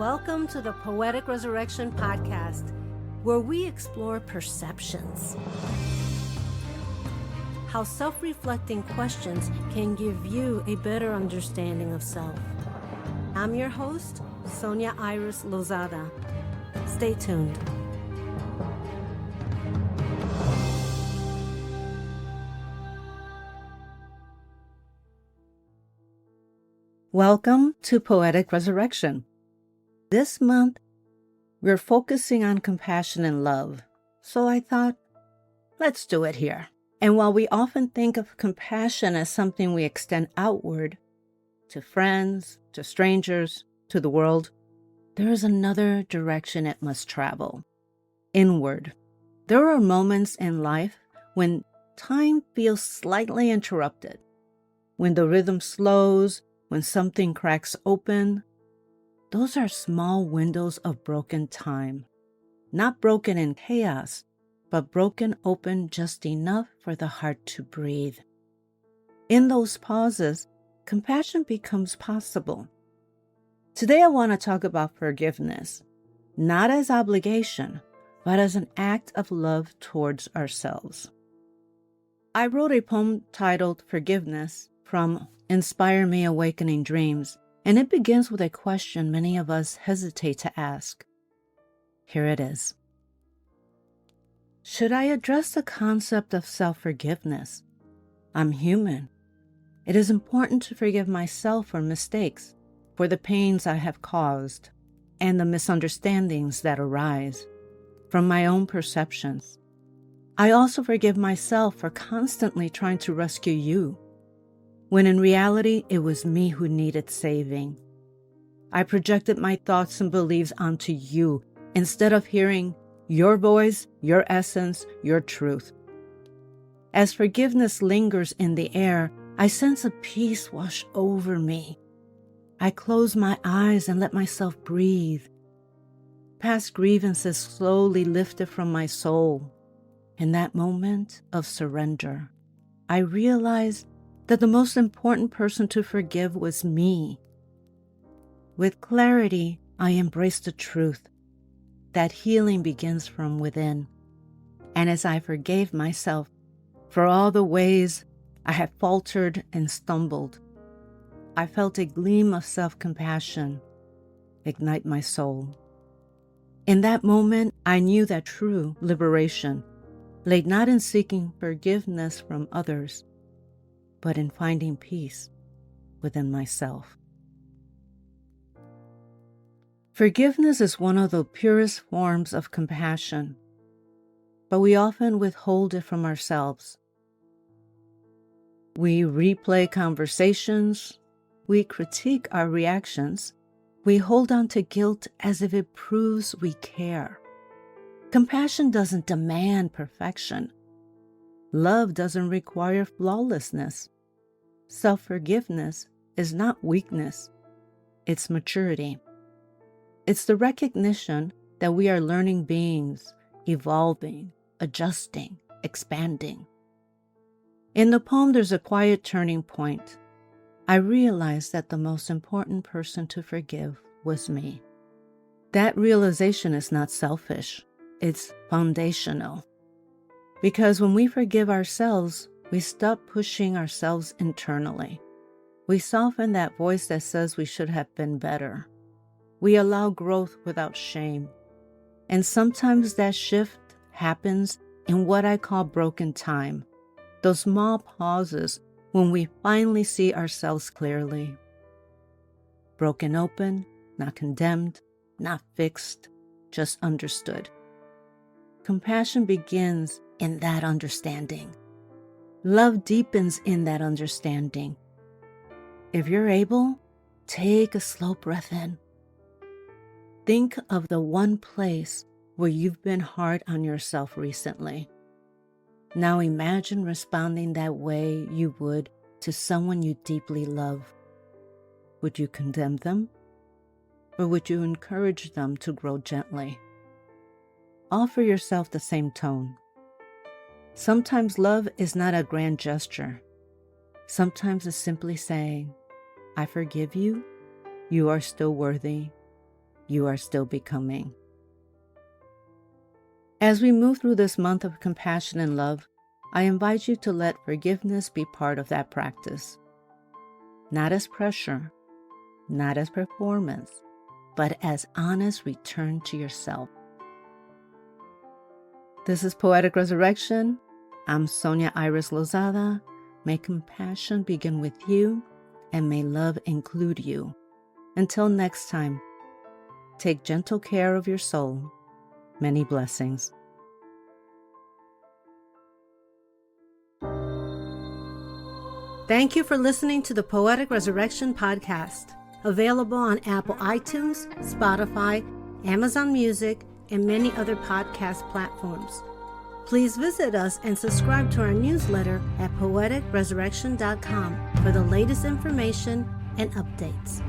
Welcome to the Poetic Resurrection podcast, where we explore perceptions. How self-reflecting questions can give you a better understanding of self. I'm your host, Sonia Lozada. Stay tuned. Welcome to Poetic Resurrection. This month, we're focusing on compassion and love, so I thought, let's do it here. And while we often think of compassion as something we extend outward, to friends, to strangers, to the world, there is another direction it must travel, inward. There are moments in life when time feels slightly interrupted, when the rhythm slows, when something cracks open. Those are small windows of broken time, not broken in chaos, but broken open just enough for the heart to breathe. In those pauses, compassion becomes possible. Today I want to talk about forgiveness, not as obligation, but as an act of love towards ourselves. I wrote a poem titled Forgiveness from Inspire Me Awakening Dreams, and it begins with a question many of us hesitate to ask. Here it is. Should I address the concept of self-forgiveness? I'm human. It is important to forgive myself for mistakes, for the pains I have caused, and the misunderstandings that arise from my own perceptions. I also forgive myself for constantly trying to rescue you, when in reality, it was me who needed saving. I projected my thoughts and beliefs onto you instead of hearing your voice, your essence, your truth. As forgiveness lingers in the air, I sense a peace wash over me. I close my eyes and let myself breathe. Past grievances slowly lifted from my soul. In that moment of surrender, I realized that the most important person to forgive was me. With clarity, I embraced the truth that healing begins from within. And as I forgave myself for all the ways I had faltered and stumbled, I felt a gleam of self-compassion ignite my soul. In that moment, I knew that true liberation lay not in seeking forgiveness from others, but in finding peace within myself. Forgiveness is one of the purest forms of compassion, but we often withhold it from ourselves. We replay conversations, we critique our reactions, we hold on to guilt as if it proves we care. Compassion doesn't demand perfection. Love doesn't require flawlessness. Self-forgiveness is not weakness, it's maturity. It's the recognition that we are learning beings, evolving, adjusting, expanding. In the poem, there's a quiet turning point. I realized that the most important person to forgive was me. That realization is not selfish, it's foundational. Because when we forgive ourselves, we stop pushing ourselves internally. We soften that voice that says we should have been better. We allow growth without shame. And sometimes that shift happens in what I call broken time, those small pauses when we finally see ourselves clearly. Broken open, not condemned, not fixed, just understood. Compassion begins in that understanding. Love deepens in that understanding. If you're able, take a slow breath in. Think of the one place where you've been hard on yourself recently. Now imagine responding that way you would to someone you deeply love. Would you condemn them? Or would you encourage them to grow gently? Offer yourself the same tone. Sometimes love is not a grand gesture. Sometimes it's simply saying, I forgive you. You are still worthy. you are still becoming. As we move through this month of compassion and love, I invite you to let forgiveness be part of that practice. Not as pressure, not as performance, but as honest return to yourself. This is Poetic Resurrection. I'm Sonia Iris Lozada. May compassion begin with you, and may love include you. Until next time, take gentle care of your soul. Many blessings. Thank you for listening to the Poetic Resurrection podcast, available on Apple iTunes, Spotify, Amazon Music, and many other podcast platforms. Please visit us and subscribe to our newsletter at poeticresurrection.com for the latest information and updates.